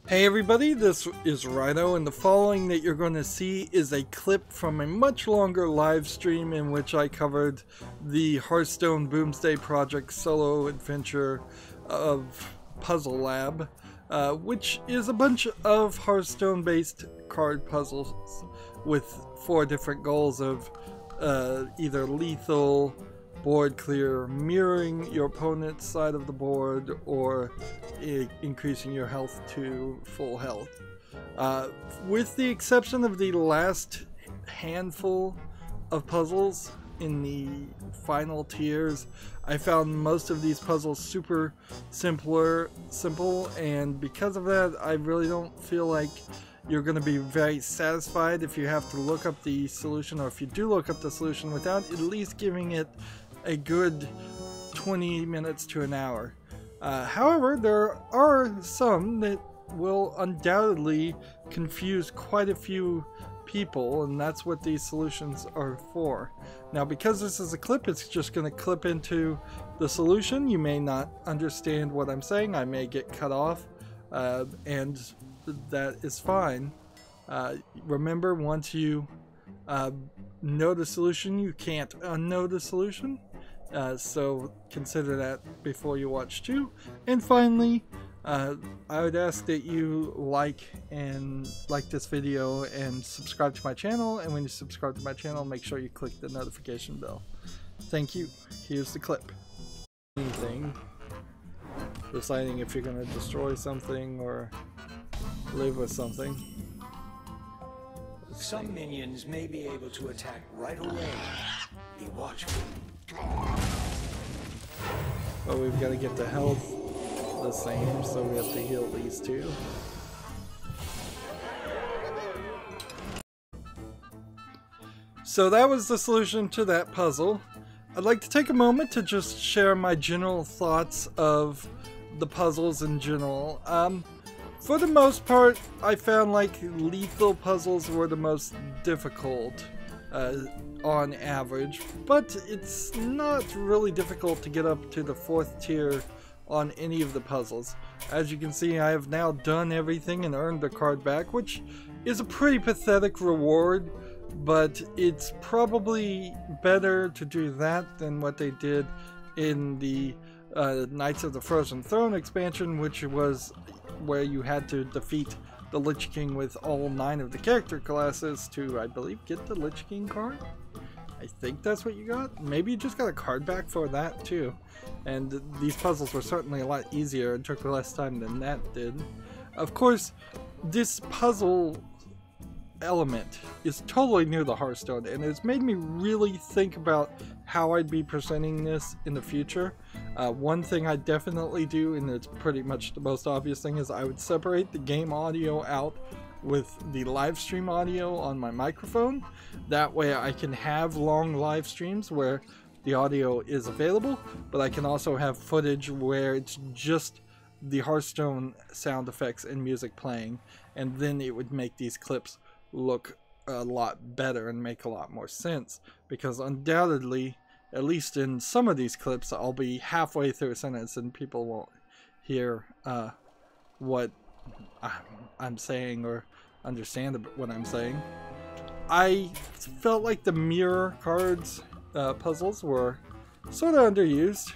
Hey everybody, this is Rydo, and the following that you're going to see is a clip from a much longer live stream in which I covered the Hearthstone Boomsday Project solo adventure of Puzzle Lab, which is a bunch of Hearthstone based card puzzles with 4 different goals of either lethal, board clear, mirroring your opponent's side of the board, or increasing your health to full health. With the exception of the last handful of puzzles in the final tiers, I found most of these puzzles super simple, and because of that, I really don't feel like you're going to be very satisfied if you have to look up the solution, or if you do look up the solution without at least giving it a good 20 minutes to an hour. However, there are some that will undoubtedly confuse quite a few people, and that's what these solutions are for. Now, because this is a clip, it's just going to clip into the solution. You may not understand what I'm saying. I may get cut off, and that is fine. Remember, once you know the solution, you can't unknow the solution. So consider that before you watch too. And finally, I would ask that you like this video and subscribe to my channel. And when you subscribe to my channel, make sure you click the notification bell. Thank you. Here's the clip. Anything. Deciding if you're going to destroy something or live with something. Some minions may be able to attack right away. Be watchful. But we've got to get the health the same, so we have to heal these two. So that was the solution to that puzzle. I'd like to take a moment to just share my general thoughts of the puzzles in general. For the most part, I found like lethal puzzles were the most difficult on average, but it's not really difficult to get up to the 4th tier on any of the puzzles. As you can see, I have now done everything and earned the card back, which is a pretty pathetic reward, but it's probably better to do that than what they did in the Knights of the Frozen Throne expansion, which was where you had to defeat the Lich King with all 9 of the character classes to, I believe, get the Lich King card. I think that's what you got. Maybe you just got a card back for that too. And these puzzles were certainly a lot easier and took less time than that did. Of course, this puzzle element is totally new to Hearthstone, and it's made me really think about how I'd be presenting this in the future. One thing I definitely do, and it's pretty much the most obvious thing, is I would separate the game audio out with the live stream audio on my microphone. That way I can have long live streams where the audio is available, but I can also have footage where it's just the Hearthstone sound effects and music playing, and then it would make these clips look a lot better and make a lot more sense, because undoubtedly, at least in some of these clips, I'll be halfway through a sentence and people won't hear what I'm saying or understand what I'm saying. I felt like the mirror cards puzzles were sort of underused.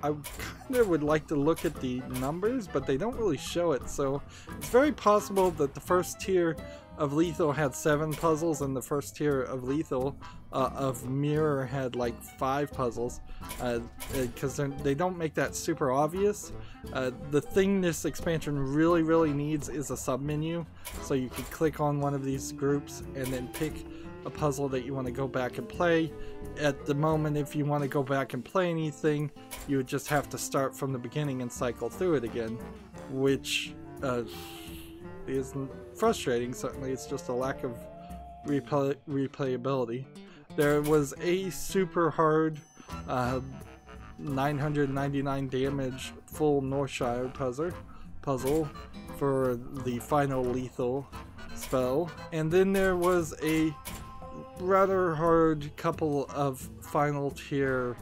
I kind of would like to look at the numbers, but they don't really show it, so it's very possible that the first tier of Lethal had 7 puzzles and the first tier of Lethal of Mirror had like 5 puzzles, because they don't make that super obvious. The thing this expansion really needs is a submenu, so you can click on one of these groups and then pick a puzzle that you want to go back and play. At the moment, if you want to go back and play anything, you would just have to start from the beginning and cycle through it again, which is frustrating. Certainly, it's just a lack of replayability. There was a super hard 999 damage full Northshire puzzle for the final lethal spell, and then there was a rather hard couple of final tier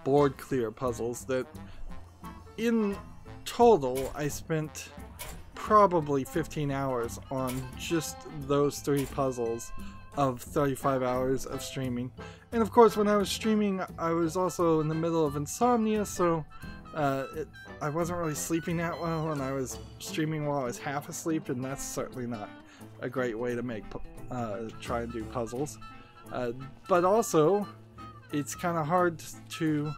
board clear puzzles that in total, I spent probably 15 hours on just those 3 puzzles of 35 hours of streaming. And of course, when I was streaming, I was also in the middle of insomnia, so I wasn't really sleeping that well, and I was streaming while I was half asleep, and that's certainly not a great way to make try and do puzzles. But also, it's kind of hard to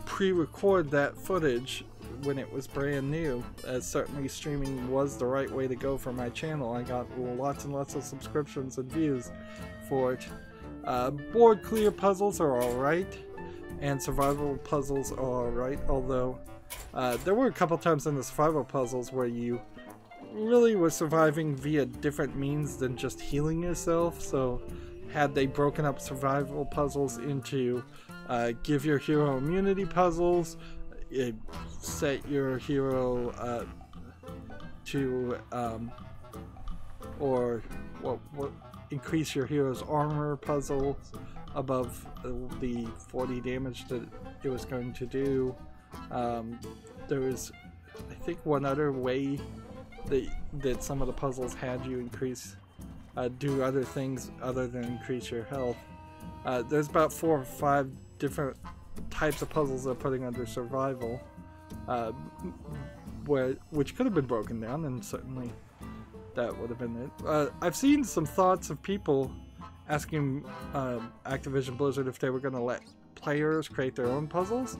pre-record that footage when it was brand new. Certainly streaming was the right way to go for my channel. I got lots and lots of subscriptions and views for it. Board clear puzzles are alright, and survival puzzles are alright, although there were a couple times in the survival puzzles where you really were surviving via different means than just healing yourself. So had they broken up survival puzzles into give your hero immunity puzzles, set your hero to or what increase your hero's armor puzzle above the 40 damage that it was going to do. There was, I think, one other way that some of the puzzles had you increase do other things other than increase your health. There's about 4 or 5 different types of puzzles they're putting under survival, which could have been broken down, and certainly that would have been it. I've seen some thoughts of people asking Activision Blizzard if they were going to let players create their own puzzles.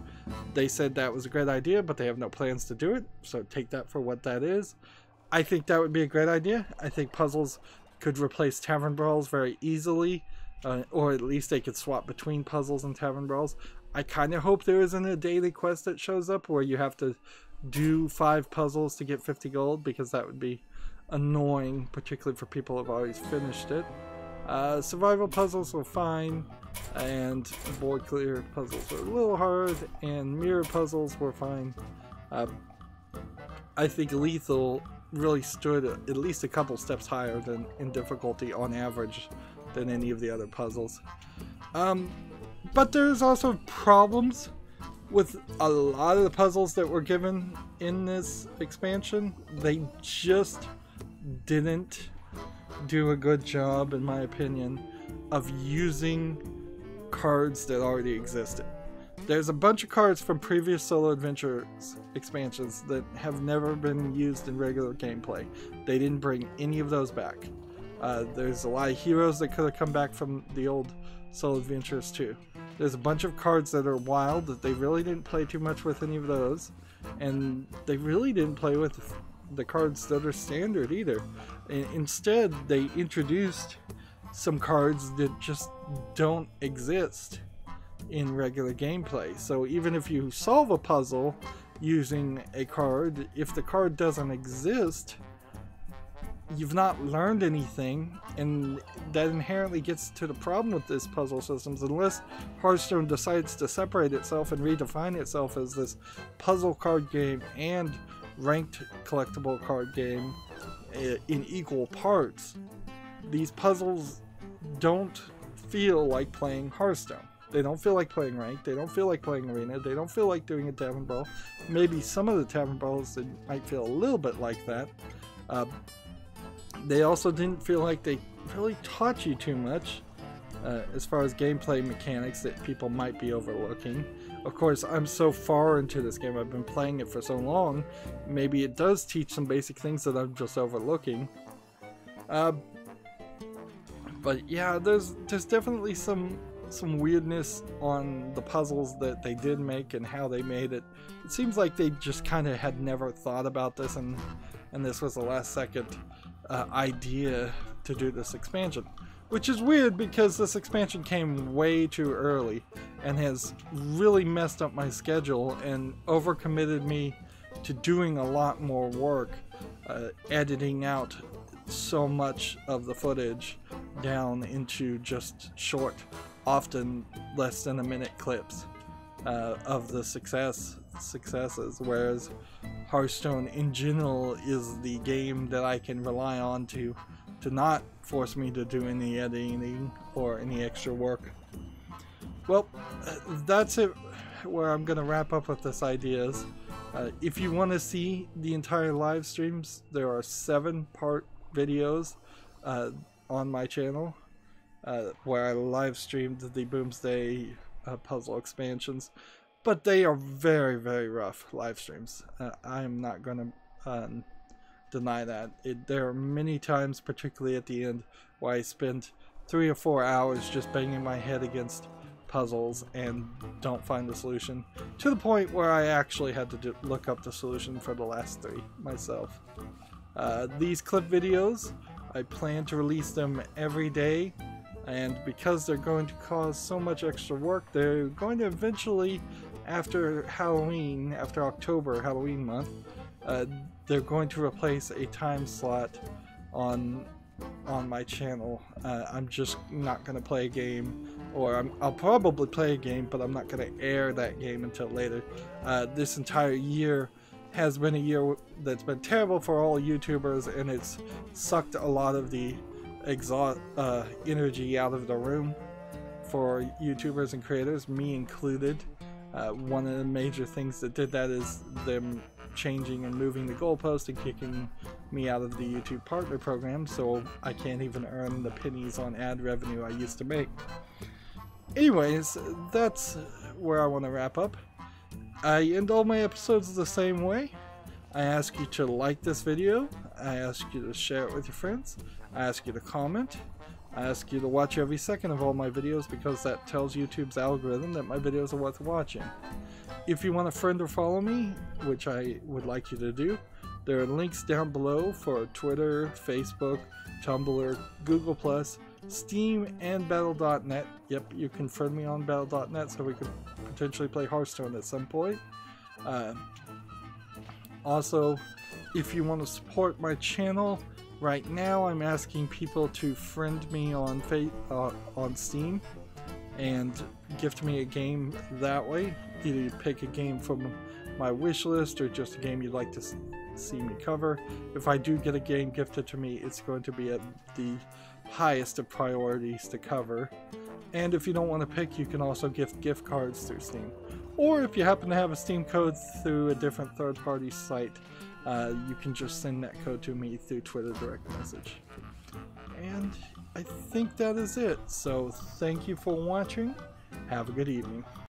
They said that was a great idea, but they have no plans to do it, so take that for what that is. I think that would be a great idea. I think puzzles could replace tavern brawls very easily, or at least they could swap between puzzles and tavern brawls. I kind of hope there isn't a daily quest that shows up where you have to do 5 puzzles to get 50 gold, because that would be annoying, particularly for people who have already finished it. Survival puzzles were fine, and board clear puzzles were a little hard, and mirror puzzles were fine. I think lethal really stood at least a couple steps higher than in difficulty on average than any of the other puzzles. But there's also problems with a lot of the puzzles that were given in this expansion. They just didn't do a good job, in my opinion, of using cards that already existed. There's a bunch of cards from previous Solo Adventures expansions that have never been used in regular gameplay. They didn't bring any of those back. There's a lot of heroes that could have come back from the old Solo Adventures too. There's a bunch of cards that are wild that they really didn't play too much with any of those, and they really didn't play with the cards that are standard either. Instead, they introduced some cards that just don't exist in regular gameplay. So even if you solve a puzzle using a card, if the card doesn't exist, you've not learned anything, and that inherently gets to the problem with this puzzle systems. Unless Hearthstone decides to separate itself and redefine itself as this puzzle card game and ranked collectible card game in equal parts, these puzzles don't feel like playing Hearthstone. They don't feel like playing ranked, they don't feel like playing arena, they don't feel like doing a tavern brawl. Maybe some of the tavern brawls that might feel a little bit like that. They also didn't feel like they really taught you too much as far as gameplay mechanics that people might be overlooking. Of course, I'm so far into this game, I've been playing it for so long, maybe it does teach some basic things that I'm just overlooking. But yeah, there's definitely some weirdness on the puzzles that they did make and how they made it. It seems like they just kind of had never thought about this, and this was the last second idea to do this expansion. Which is weird, because this expansion came way too early and has really messed up my schedule and overcommitted me to doing a lot more work, editing out so much of the footage down into just short, often less than a minute clips of the successes, whereas Hearthstone in general is the game that I can rely on to not force me to do any editing or any extra work. Well, that's it, where I'm gonna wrap up with this ideas. If you want to see the entire live streams, there are 7-part videos on my channel where I live streamed the Boomsday puzzle expansions, but they are very, very rough live streams. I am not going to deny that. There are many times, particularly at the end, where I spend 3 or 4 hours just banging my head against puzzles and don't find the solution, to the point where I actually had to look up the solution for the last 3 myself. These clip videos, I plan to release them every day, and because they're going to cause so much extra work, they're going to eventually, after Halloween, after October, Halloween month, they're going to replace a time slot on my channel. I'm just not going to play a game, or I'll probably play a game, but I'm not going to air that game until later. This entire year has been a year that's been terrible for all YouTubers, and it's sucked a lot of the energy out of the room for YouTubers and creators, me included. One of the major things that did that is them changing and moving the goalpost and kicking me out of the YouTube partner program, so I can't even earn the pennies on ad revenue I used to make. Anyways, that's where I want to wrap up. I end all my episodes the same way. I ask you to like this video, I ask you to share it with your friends, I ask you to comment, I ask you to watch every second of all my videos, because that tells YouTube's algorithm that my videos are worth watching. If you want to friend or follow me, which I would like you to do, there are links down below for Twitter, Facebook, Tumblr, Google+, Steam, and Battle.net. Yep, you can friend me on Battle.net so we could potentially play Hearthstone at some point. Also, if you want to support my channel, right now I'm asking people to friend me on Steam and gift me a game that way. Either you pick a game from my wish list or just a game you'd like to see me cover. If I do get a game gifted to me, it's going to be at the highest of priorities to cover. And if you don't want to pick, you can also gift gift cards through Steam. Or if you happen to have a Steam code through a different third-party site, you can just send that code to me through Twitter direct message. And I think that is it. So thank you for watching. Have a good evening.